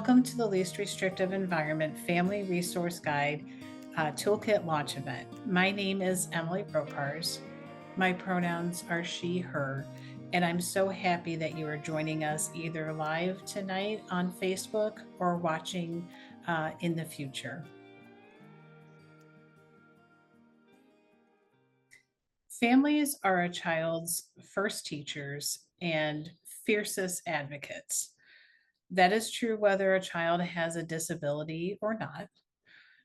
Welcome to the Least Restrictive Environment Family Resource Guide Toolkit launch event. My name is Emily Brokars. My pronouns are she, her, and I'm so happy that you are joining us either live tonight on Facebook or watching in the future. Families are a child's first teachers and fiercest advocates. That is true whether a child has a disability or not.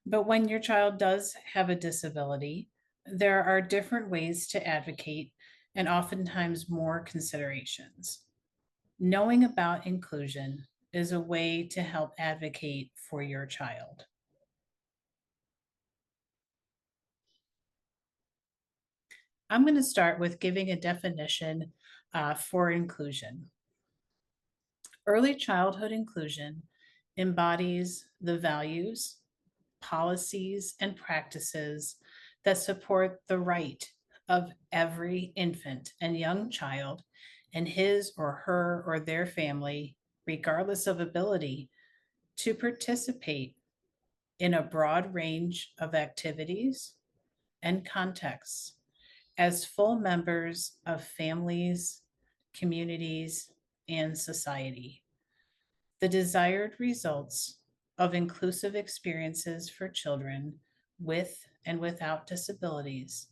But when your child does have a disability, there are different ways to advocate and oftentimes more considerations. Knowing about inclusion is a way to help advocate for your child. I'm going to start with giving a definition for inclusion. Early childhood inclusion embodies the values, policies, and practices that support the right of every infant and young child and his or her or their family, regardless of ability, to participate in a broad range of activities and contexts as full members of families, communities, and society. The desired results of inclusive experiences for children with and without disabilities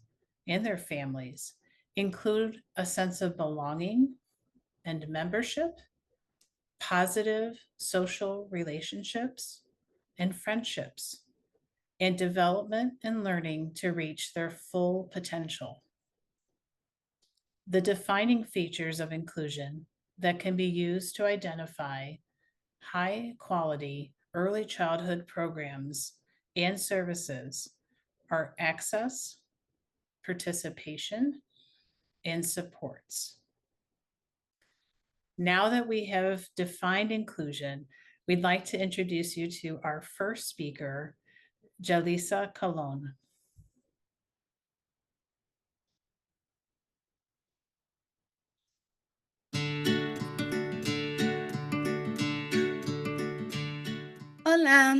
and their families include a sense of belonging and membership, positive social relationships and friendships, and development and learning to reach their full potential. The defining features of inclusion that can be used to identify high quality early childhood programs and services are access, participation, and supports. Now that we have defined inclusion, we'd like to introduce you to our first speaker, Jalisa Colon. Hola,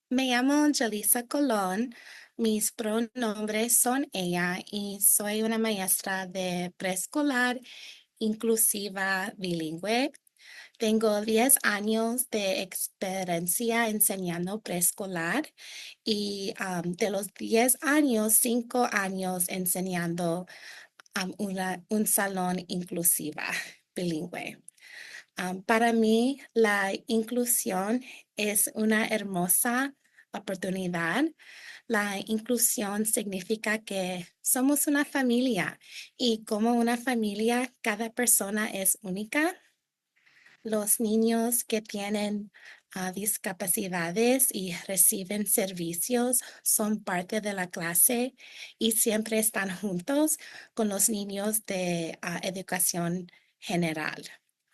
me llamo Jalisa Colón. Mis pronombres son ella y soy una maestra de preescolar inclusiva bilingüe. Tengo 10 años de experiencia enseñando preescolar y de los 10 años, 5 años enseñando un salón inclusiva bilingüe. Para mí, la inclusión es una hermosa oportunidad. La inclusión significa que somos una familia y como una familia, cada persona es única. Los niños que tienen discapacidades y reciben servicios son parte de la clase y siempre están juntos con los niños de educación general.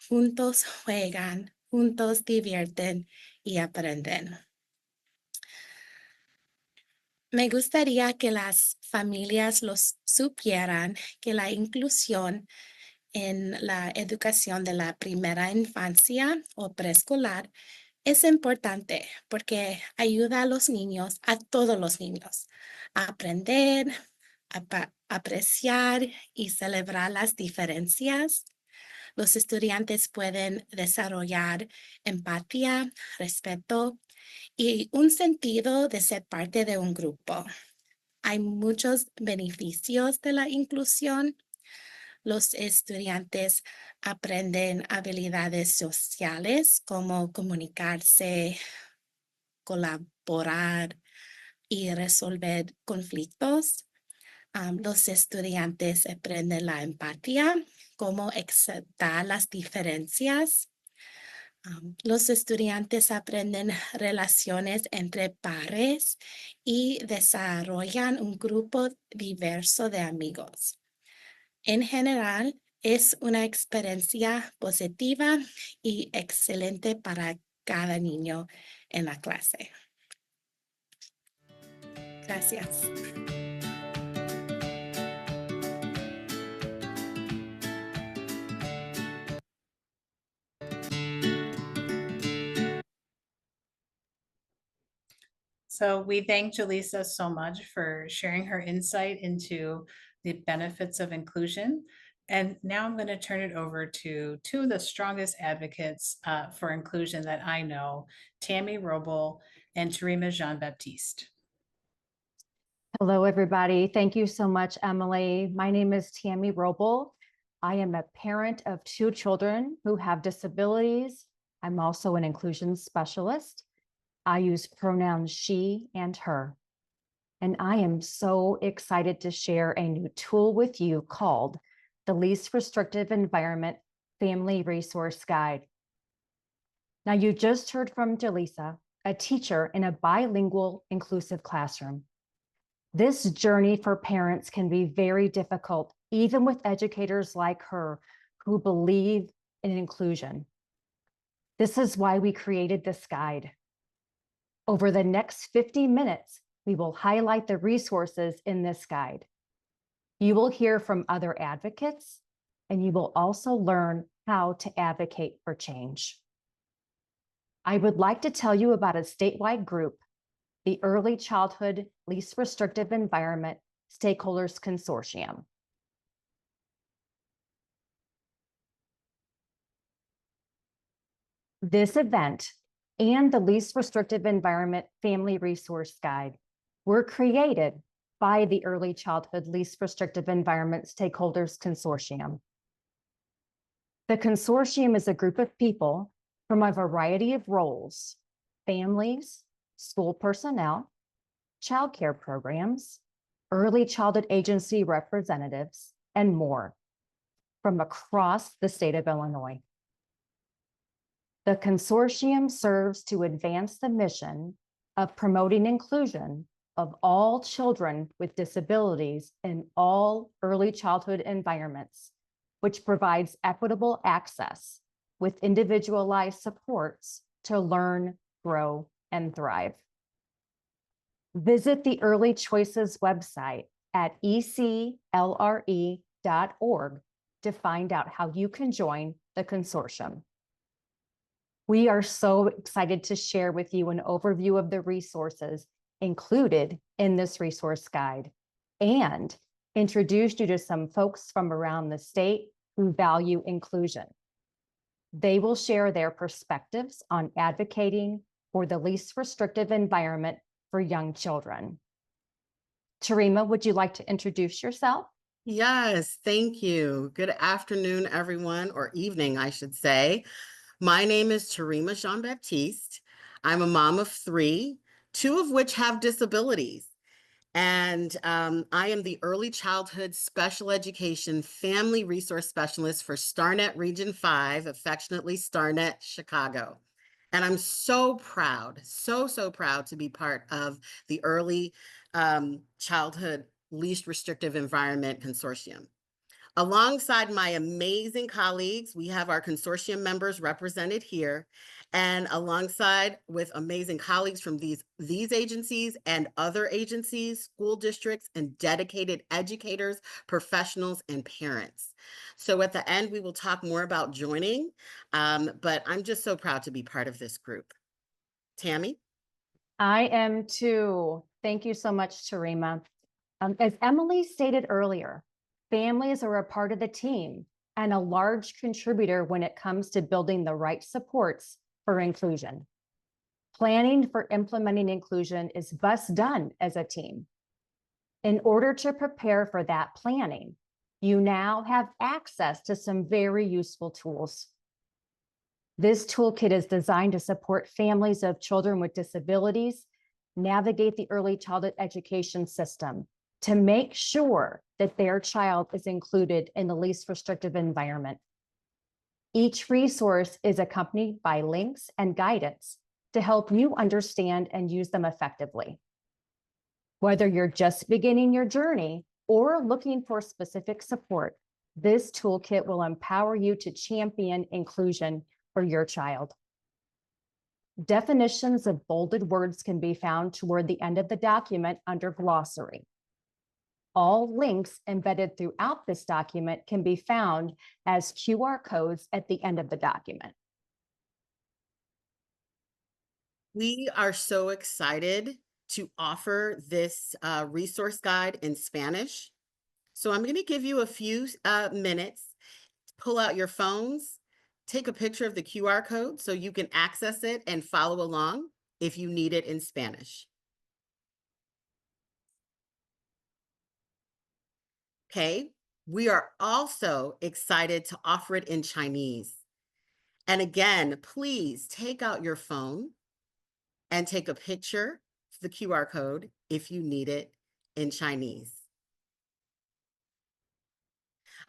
Juntos juegan, juntos divierten y aprenden. Me gustaría que las familias los supieran que la inclusión en la educación de la primera infancia o preescolar es importante porque ayuda a los niños, a todos los niños, a aprender, a apreciar y celebrar las diferencias. Los estudiantes pueden desarrollar empatía, respeto y un sentido de ser parte de un grupo. Hay muchos beneficios de la inclusión. Los estudiantes aprenden habilidades sociales como comunicarse, colaborar y resolver conflictos. Los estudiantes aprenden la empatía, cómo aceptar las diferencias. Los estudiantes aprenden relaciones entre pares y desarrollan un grupo diverso de amigos. En general, es una experiencia positiva y excelente para cada niño en la clase. Gracias. So we thank Jaleesa so much for sharing her insight into the benefits of inclusion. And now I'm going to turn it over to two of the strongest advocates for inclusion that I know, Tammy Roble and Tarima Jean-Baptiste. Hello, everybody. Thank you so much, Emily. My name is Tammy Roble. I am a parent of two children who have disabilities. I'm also an inclusion specialist. I use pronouns she and her. And I am so excited to share a new tool with you called the Least Restrictive Environment Family Resource Guide. Now, you just heard from Jaleesa, a teacher in a bilingual inclusive classroom. This journey for parents can be very difficult, even with educators like her who believe in inclusion. This is why we created this guide. Over the next 50 minutes, we will highlight the resources in this guide. You will hear from other advocates, and you will also learn how to advocate for change. I would like to tell you about a statewide group, the Early Childhood Least Restrictive Environment Stakeholders Consortium. This event and the Least Restrictive Environment Family Resource Guide were created by the Early Childhood Least Restrictive Environment Stakeholders Consortium. The consortium is a group of people from a variety of roles: families, school personnel, childcare programs, early childhood agency representatives, and more from across the state of Illinois. The consortium serves to advance the mission of promoting inclusion of all children with disabilities in all early childhood environments, which provides equitable access with individualized supports to learn, grow, and thrive. Visit the Early Choices website at eclre.org to find out how you can join the consortium. We are so excited to share with you an overview of the resources included in this resource guide and introduce you to some folks from around the state who value inclusion. They will share their perspectives on advocating for the least restrictive environment for young children. Tarima, would you like to introduce yourself? Yes, thank you. Good afternoon, everyone, or evening, I should say. My name is Tarima Jean-Baptiste. I'm a mom of three, two of which have disabilities. And I am the Early Childhood Special Education Family Resource Specialist for StarNet Region 5, affectionately StarNet Chicago. And I'm so proud, so proud to be part of the Early Childhood Least Restrictive Environment Consortium. Alongside my amazing colleagues, we have our consortium members represented here, and alongside with amazing colleagues from these agencies and other agencies, school districts, and dedicated educators, professionals, and parents. So at the end, we will talk more about joining, but I'm just so proud to be part of this group. Tammy? I am too. Thank you so much, Tarima. As Emily stated earlier, families are a part of the team and a large contributor when it comes to building the right supports for inclusion. Planning for implementing inclusion is best done as a team. In order to prepare for that planning, you now have access to some very useful tools. This toolkit is designed to support families of children with disabilities navigate the early childhood education system to make sure that their child is included in the least restrictive environment. Each resource is accompanied by links and guidance to help you understand and use them effectively. Whether you're just beginning your journey or looking for specific support, this toolkit will empower you to champion inclusion for your child. Definitions of bolded words can be found toward the end of the document under glossary. All links embedded throughout this document can be found as QR codes at the end of the document. We are so excited to offer this resource guide in Spanish. So I'm going to give you a few minutes. Pull out your phones, take a picture of the QR code so you can access it and follow along if you need it in Spanish. Okay, we are also excited to offer it in Chinese. And again, please take out your phone and take a picture of the QR code if you need it in Chinese.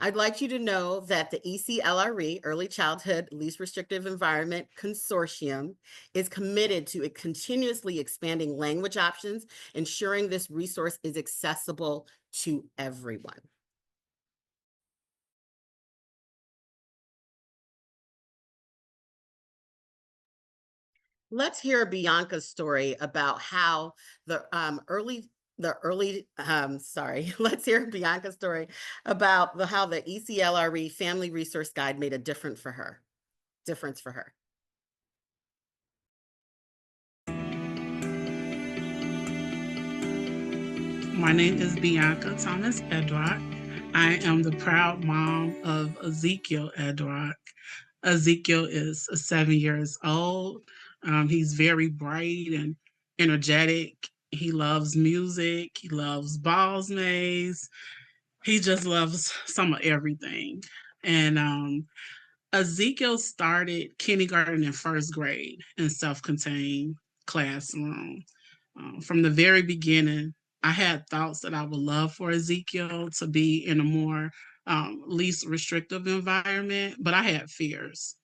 I'd like you to know that the ECLRE, Early Childhood Least Restrictive Environment Consortium, is committed to continuously expanding language options, ensuring this resource is accessible to everyone. Let's hear Bianca's story about how let's hear Bianca's story about how the ECLRE Family Resource Guide made a difference for her. My name is Bianca Thomas Edrock. I am the proud mom of Ezekiel Edrock. Ezekiel is 7 years old. He's very bright and energetic. He loves music. He loves balls maze. He just loves some of everything. And Ezekiel started kindergarten and first grade in self-contained classroom. From the very beginning, I had thoughts that I would love for Ezekiel to be in a more least restrictive environment, but I had fears.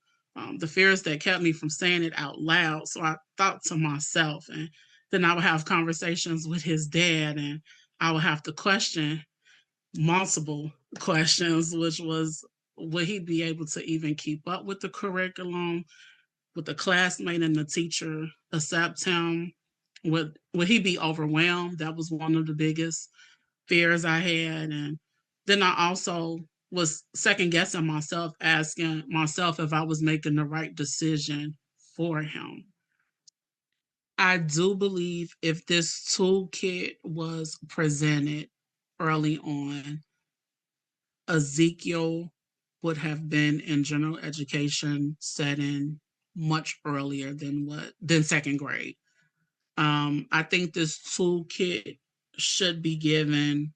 The fears that kept me from saying it out loud. So I thought to myself, and then I would have conversations with his dad, and I would have to question multiple questions, which was, would he be able to even keep up with the curriculum? Would the classmate and the teacher accept him? Would he be overwhelmed? That was one of the biggest fears I had. And then I also was second guessing myself, asking myself if I was making the right decision for him. I do believe if this toolkit was presented early on, Ezekiel would have been in general education setting much earlier than second grade. I think this toolkit should be given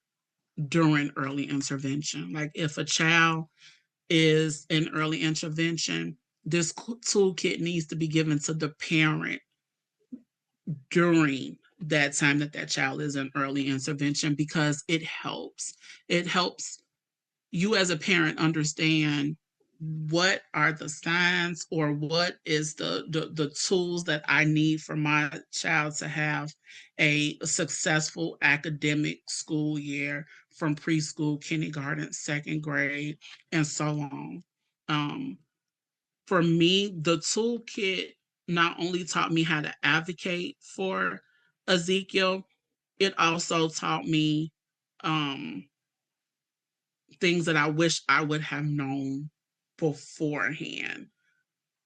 during early intervention. Like if a child is in early intervention, this toolkit needs to be given to the parent during that time that child is in early intervention, because it helps. It helps you as a parent understand what are the signs or what is the tools that I need for my child to have a successful academic school year from preschool, kindergarten, second grade, and so on. For me, the toolkit not only taught me how to advocate for Ezekiel, it also taught me things that I wish I would have known beforehand.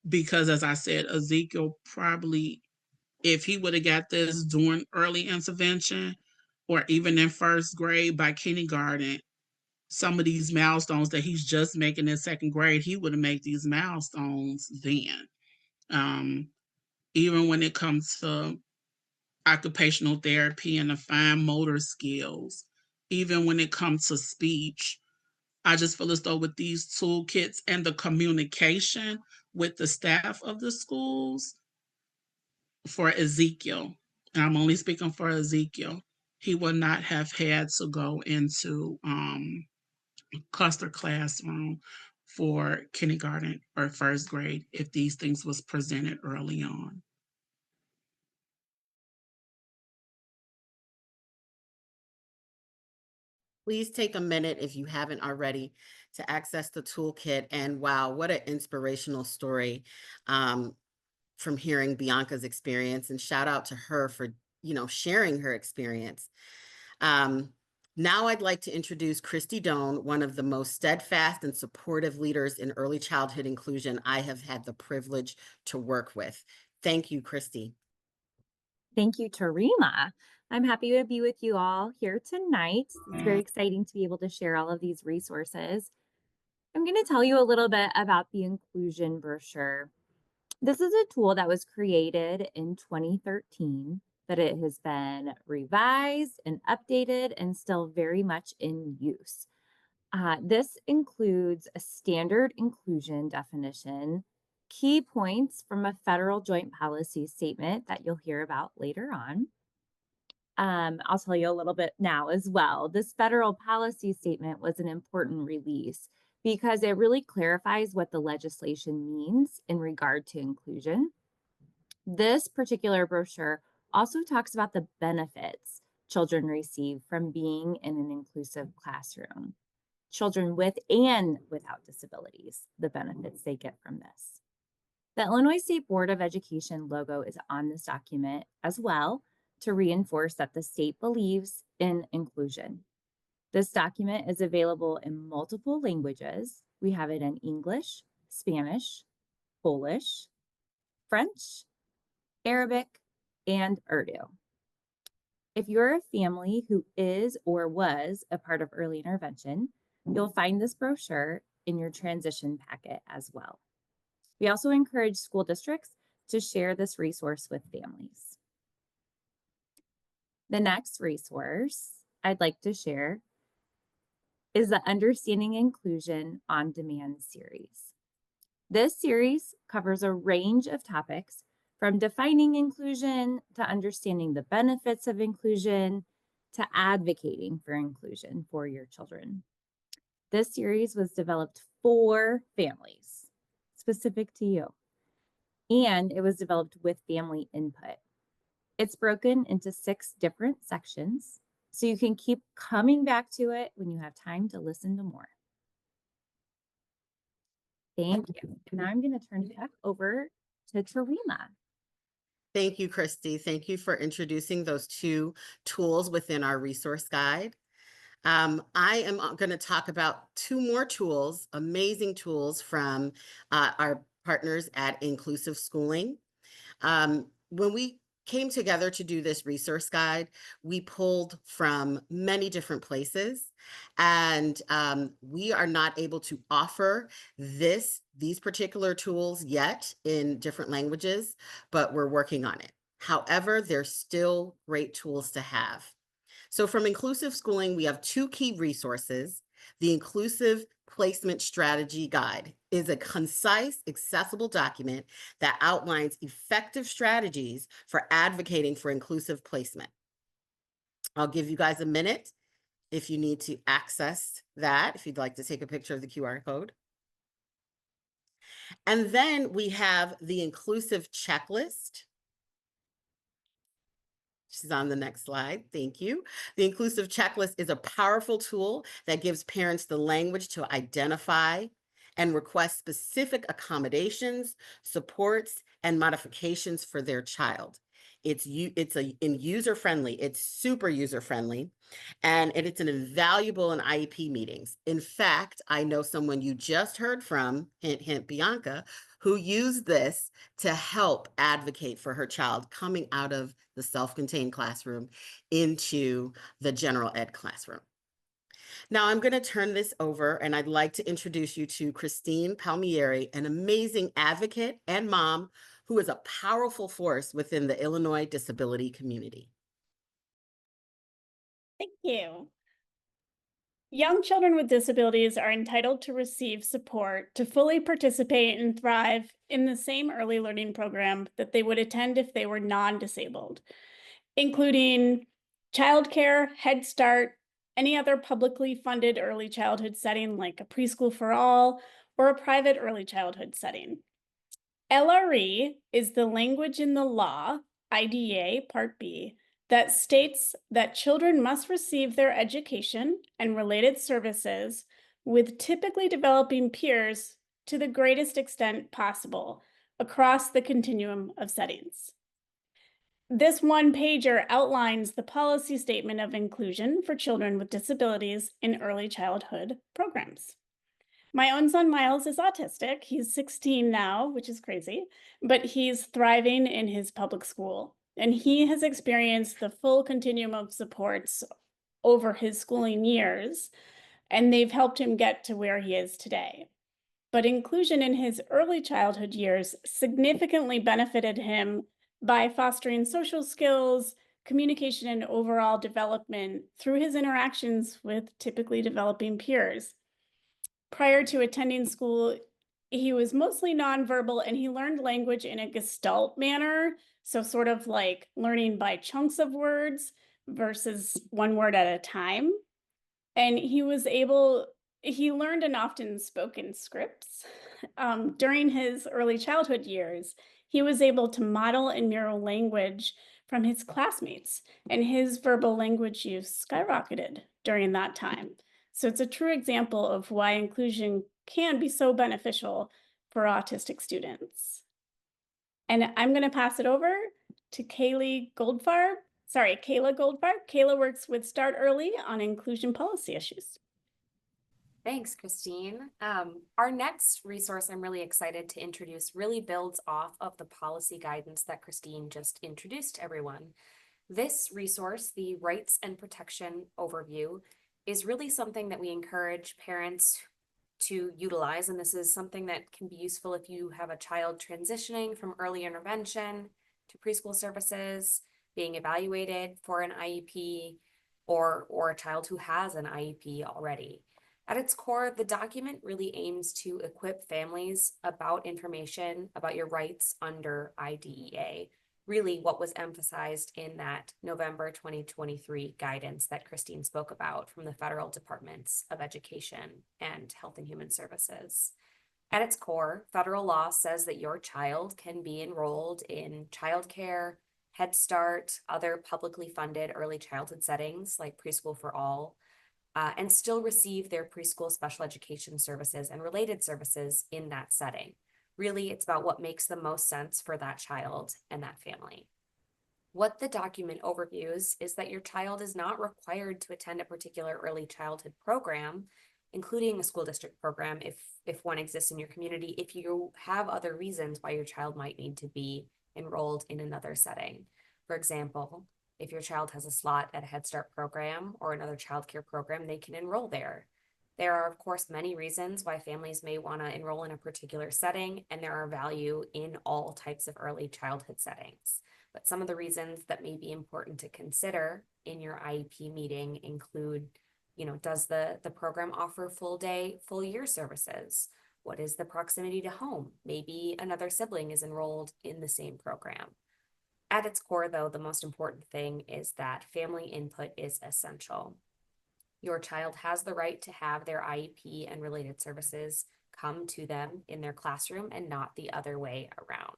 Because as I said, Ezekiel probably, if he would have got this during early intervention or even in first grade, by kindergarten, some of these milestones that he's just making in second grade, he would have made these milestones then. Even when it comes to occupational therapy and the fine motor skills, even when it comes to speech, I just feel as though with these toolkits and the communication with the staff of the schools for Ezekiel, and I'm only speaking for Ezekiel, he would not have had to go into cluster classroom for kindergarten or first grade if these things was presented early on. Please take a minute, if you haven't already, to access the toolkit. And wow, what an inspirational story from hearing Bianca's experience, and shout out to her for, sharing her experience. Now I'd like to introduce Christy Doan, one of the most steadfast and supportive leaders in early childhood inclusion I have had the privilege to work with. Thank you, Christy. Thank you, Tarima. I'm happy to be with you all here tonight. It's very exciting to be able to share all of these resources. I'm going to tell you a little bit about the inclusion brochure. This is a tool that was created in 2013, but it has been revised and updated and still very much in use. This includes a standard inclusion definition, key points from a federal joint policy statement that you'll hear about later on. I'll tell you a little bit now as well. This federal policy statement was an important release because it really clarifies what the legislation means in regard to inclusion. This particular brochure also talks about the benefits children receive from being in an inclusive classroom. Children with and without disabilities, the benefits they get from this. The Illinois State Board of Education logo is on this document as well to reinforce that the state believes in inclusion. This document is available in multiple languages. We have it in English, Spanish, Polish, French, Arabic, and Urdu. If you're a family who is or was a part of early intervention, you'll find this brochure in your transition packet as well. We also encourage school districts to share this resource with families. The next resource I'd like to share is the Understanding Inclusion on Demand series. This series covers a range of topics from defining inclusion to understanding the benefits of inclusion to advocating for inclusion for your children. This series was developed for families, specific to you, and it was developed with family input. It's broken into 6 different sections, so you can keep coming back to it when you have time to listen to more. Thank you. Now I'm going to turn it back over to Tarima. Thank you, Christy. Thank you for introducing those 2 tools within our resource guide. I am going to talk about 2 more tools, amazing tools from our partners at Inclusive Schooling. When we came together to do this resource guide, we pulled from many different places, and we are not able to offer these particular tools yet in different languages, but we're working on it. However, they're still great tools to have. So from Inclusive Schooling, we have 2 key resources. The Inclusive Placement Strategy Guide is a concise, accessible document that outlines effective strategies for advocating for inclusive placement. I'll give you guys a minute if you need to access that, if you'd like to take a picture of the QR code. And then we have the Inclusive Checklist. She's on the next slide. Thank you. The Inclusive Checklist is a powerful tool that gives parents the language to identify and request specific accommodations, supports, and modifications for their child. It's user-friendly. It's super user-friendly, and it's an invaluable in IEP meetings. In fact, I know someone you just heard from, hint, hint, Bianca, who used this to help advocate for her child coming out of the self-contained classroom into the general ed classroom. Now I'm going to turn this over, and I'd like to introduce you to Christine Palmieri, an amazing advocate and mom who is a powerful force within the Illinois disability community. Thank you. Young children with disabilities are entitled to receive support to fully participate and thrive in the same early learning program that they would attend if they were non-disabled, including childcare, Head Start, any other publicly funded early childhood setting like a preschool for all or a private early childhood setting. LRE is the language in the law, IDEA Part B, that states that children must receive their education and related services with typically developing peers to the greatest extent possible across the continuum of settings. This one-pager outlines the policy statement of inclusion for children with disabilities in early childhood programs. My own son, Miles, is autistic. He's 16 now, which is crazy, but he's thriving in his public school And he has experienced the full continuum of supports over his schooling years, and they've helped him get to where he is today. But inclusion in his early childhood years significantly benefited him by fostering social skills, communication, and overall development through his interactions with typically developing peers. Prior to attending school, he was mostly nonverbal and he learned language in a gestalt manner. So, sort of like learning by chunks of words versus one word at a time. And he learned and often spoke in scripts. During his early childhood years, he was able to model and mirror language from his classmates, and his verbal language use skyrocketed during that time. So it's a true example of why inclusion can be so beneficial for autistic students. And I'm going to pass it over to Kayla Goldfarb. Kayla works with Start Early on inclusion policy issues. Thanks, Christine. Our next resource I'm really excited to introduce really builds off of the policy guidance that Christine just introduced to everyone. This resource, the Rights and Protection Overview, is really something that we encourage parents to utilize, and this is something that can be useful if you have a child transitioning from early intervention to preschool services, being evaluated for an IEP, or a child who has an IEP already. At its core, the document really aims to equip families about information about your rights under IDEA, really what was emphasized in that November 2023 guidance that Christine spoke about from the Federal Departments of Education and Health and Human Services. At its core, federal law says that your child can be enrolled in childcare, Head Start, other publicly funded early childhood settings like Preschool for All, and still receive their preschool special education services and related services in that setting. Really, it's about what makes the most sense for that child and that family. What the document overviews is that your child is not required to attend a particular early childhood program, including a school district program if one exists in your community, if you have other reasons why your child might need to be enrolled in another setting. For example, if your child has a slot at a Head Start program or another childcare program, they can enroll there. There are, of course, many reasons why families may want to enroll in a particular setting, and there are value in all types of early childhood settings. But some of the reasons that may be important to consider in your IEP meeting include, does the program offer full day, full year services? What is the proximity to home? Maybe another sibling is enrolled in the same program. At its core, though, the most important thing is that family input is essential. Your child has the right to have their IEP and related services come to them in their classroom and not the other way around.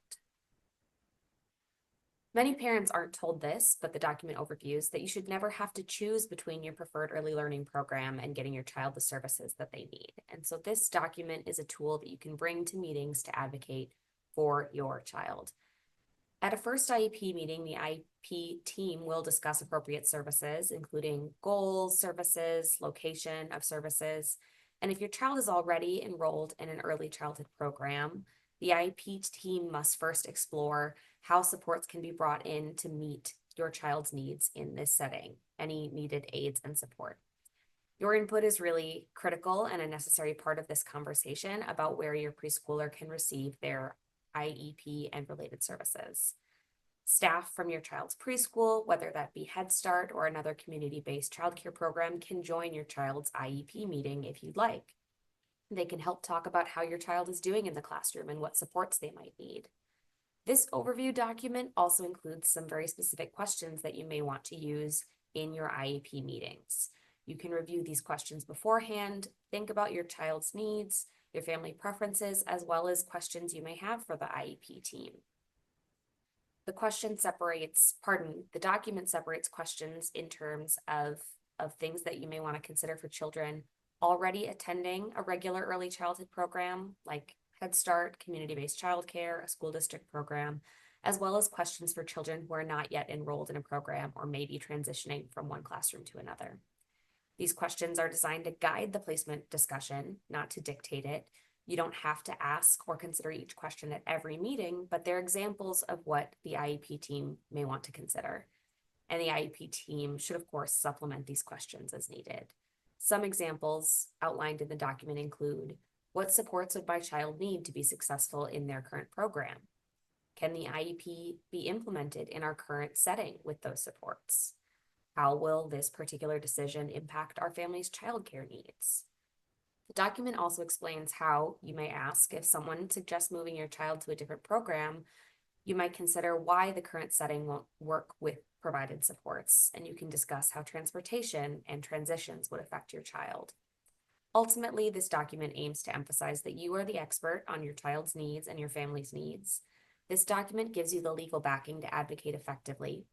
Many parents aren't told this, but the document overviews that you should never have to choose between your preferred early learning program and getting your child the services that they need. And so this document is a tool that you can bring to meetings to advocate for your child. At a first IEP meeting, the IEP team will discuss appropriate services, including goals, services, location of services. And if your child is already enrolled in an early childhood program, the IEP team must first explore how supports can be brought in to meet your child's needs in this setting, any needed aids and support. Your input is really critical and a necessary part of this conversation about where your preschooler can receive their IEP and related services. Staff from your child's preschool, whether that be Head Start or another community-based childcare program, can join your child's IEP meeting if you'd like. They can help talk about how your child is doing in the classroom and what supports they might need. This overview document also includes some very specific questions that you may want to use in your IEP meetings. You can review these questions beforehand, think about your child's needs, your family preferences, as well as questions you may have for the IEP team. The document separates questions in terms of things that you may want to consider for children already attending a regular early childhood program like Head Start, community-based childcare, a school district program, as well as questions for children who are not yet enrolled in a program or may be transitioning from one classroom to another. These questions are designed to guide the placement discussion, not to dictate it. You don't have to ask or consider each question at every meeting, but they're examples of what the IEP team may want to consider. And the IEP team should, of course, supplement these questions as needed. Some examples outlined in the document include, what supports would my child need to be successful in their current program? Can the IEP be implemented in our current setting with those supports? How will this particular decision impact our family's childcare needs? The document also explains how, you may ask, if someone suggests moving your child to a different program, you might consider why the current setting won't work with provided supports, and you can discuss how transportation and transitions would affect your child. Ultimately, this document aims to emphasize that you are the expert on your child's needs and your family's needs. This document gives you the legal backing to advocate effectively.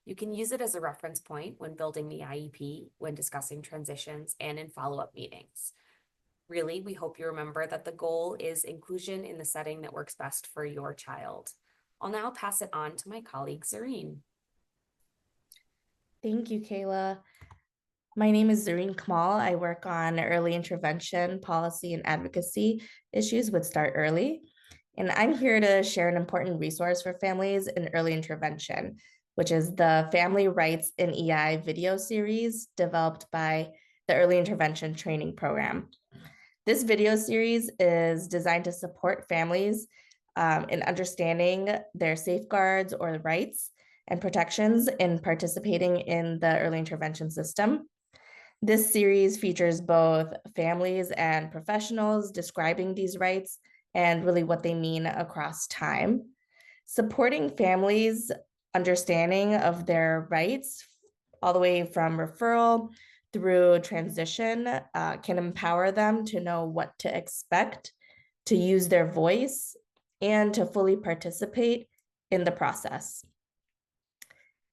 You can use it as a reference point when building the IEP, when discussing transitions, and in follow-up meetings. Really, we hope you remember that the goal is inclusion in the setting that works best for your child. I'll now pass it on to my colleague, Zareen. Thank you, Kayla. My name is Zareen Kamal. I work on early intervention, policy, and advocacy issues with Start Early. And I'm here to share an important resource for families in early intervention, which is the Family Rights in EI video series developed by the Early Intervention Training Program. This video series is designed to support families in understanding their safeguards or rights and protections in participating in the early intervention system. This series features both families and professionals describing these rights and really what they mean across time. Supporting families' understanding of their rights all the way from referral through transition can empower them to know what to expect, to use their voice, and to fully participate in the process.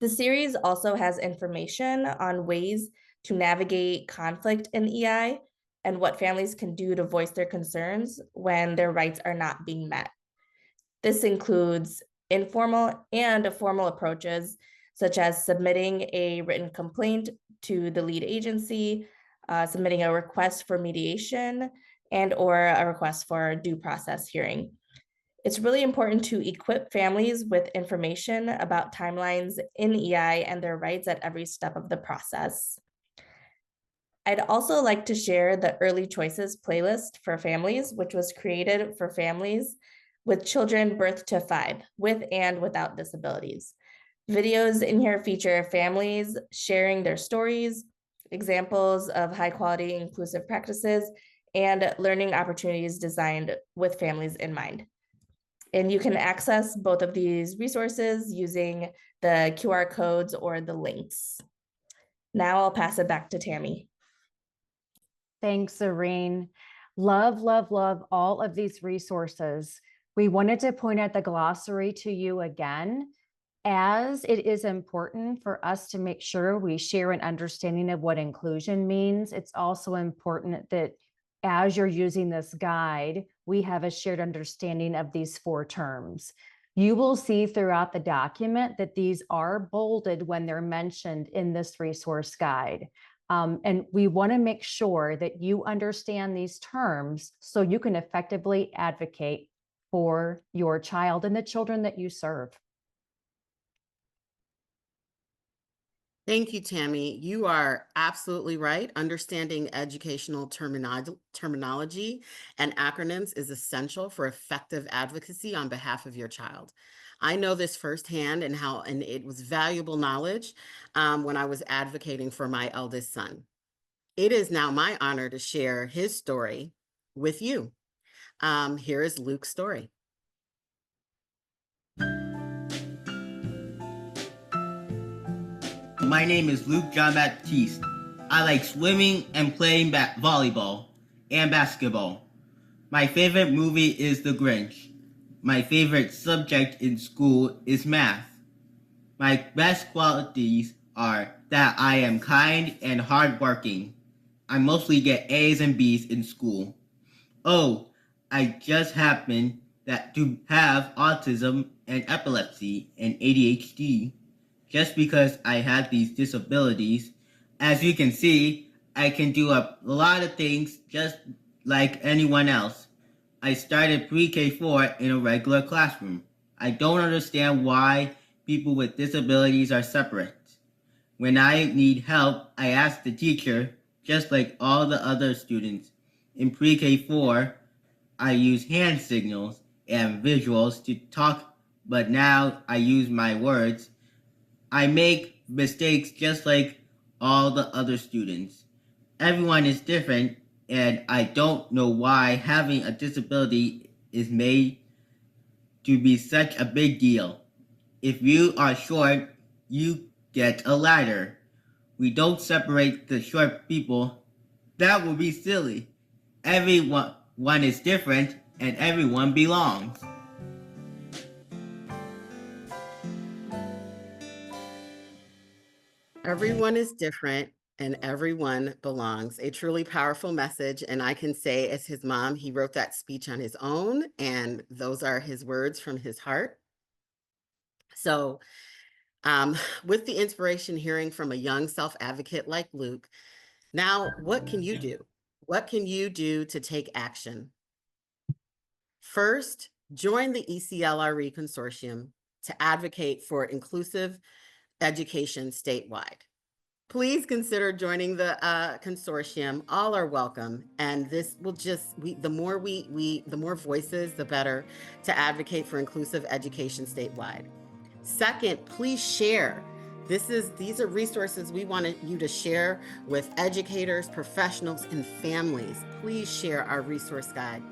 The series also has information on ways to navigate conflict in EI and what families can do to voice their concerns when their rights are not being met. This includes informal and formal approaches, such as submitting a written complaint to the lead agency, submitting a request for mediation, and or a request for a due process hearing. It's really important to equip families with information about timelines in EI and their rights at every step of the process. I'd also like to share the Early Choices playlist for families, which was created for families with children birth to 5, with and without disabilities. Videos in here feature families sharing their stories, examples of high quality inclusive practices, and learning opportunities designed with families in mind. And you can access both of these resources using the QR codes or the links. Now I'll pass it back to Tammy. Thanks, Irene. Love, love, love all of these resources. We wanted to point out the glossary to you again, as it is important for us to make sure we share an understanding of what inclusion means. It's also important that as you're using this guide, we have a shared understanding of these 4 terms. You will see throughout the document that these are bolded when they're mentioned in this resource guide. And we want to make sure that you understand these terms so you can effectively advocate for your child and the children that you serve. Thank you, Tammy. You are absolutely right. Understanding educational terminology and acronyms is essential for effective advocacy on behalf of your child. I know this firsthand and it was valuable knowledge when I was advocating for my eldest son. It is now my honor to share his story with you. Here is Luke's story. My name is Luke John Baptiste. I like swimming and playing volleyball and basketball. My favorite movie is The Grinch. My favorite subject in school is math. My best qualities are that I am kind and hardworking. I mostly get A's and B's in school. Oh, I just happen to have autism and epilepsy and ADHD. Just because I have these disabilities, as you can see, I can do a lot of things just like anyone else. I started pre-K4 in a regular classroom. I don't understand why people with disabilities are separate. When I need help, I ask the teacher, just like all the other students. In pre-K4, I use hand signals and visuals to talk, but now I use my words. I make mistakes just like all the other students. Everyone is different, and I don't know why having a disability is made to be such a big deal. If you are short, you get a ladder. We don't separate the short people. That would be silly. Everyone is different, and everyone belongs. Everyone is different and everyone belongs. A truly powerful message. And I can say, as his mom, he wrote that speech on his own, and those are his words from his heart. So, with the inspiration hearing from a young self-advocate like Luke, now what can you do? What can you do to take action? First, join the ECLRE Consortium to advocate for inclusive education statewide. Please consider joining the consortium. All are welcome, and this will just the more voices, the better to advocate for inclusive education statewide. Second, please share. These are resources we wanted you to share with educators, professionals, and families. Please share our resource guide.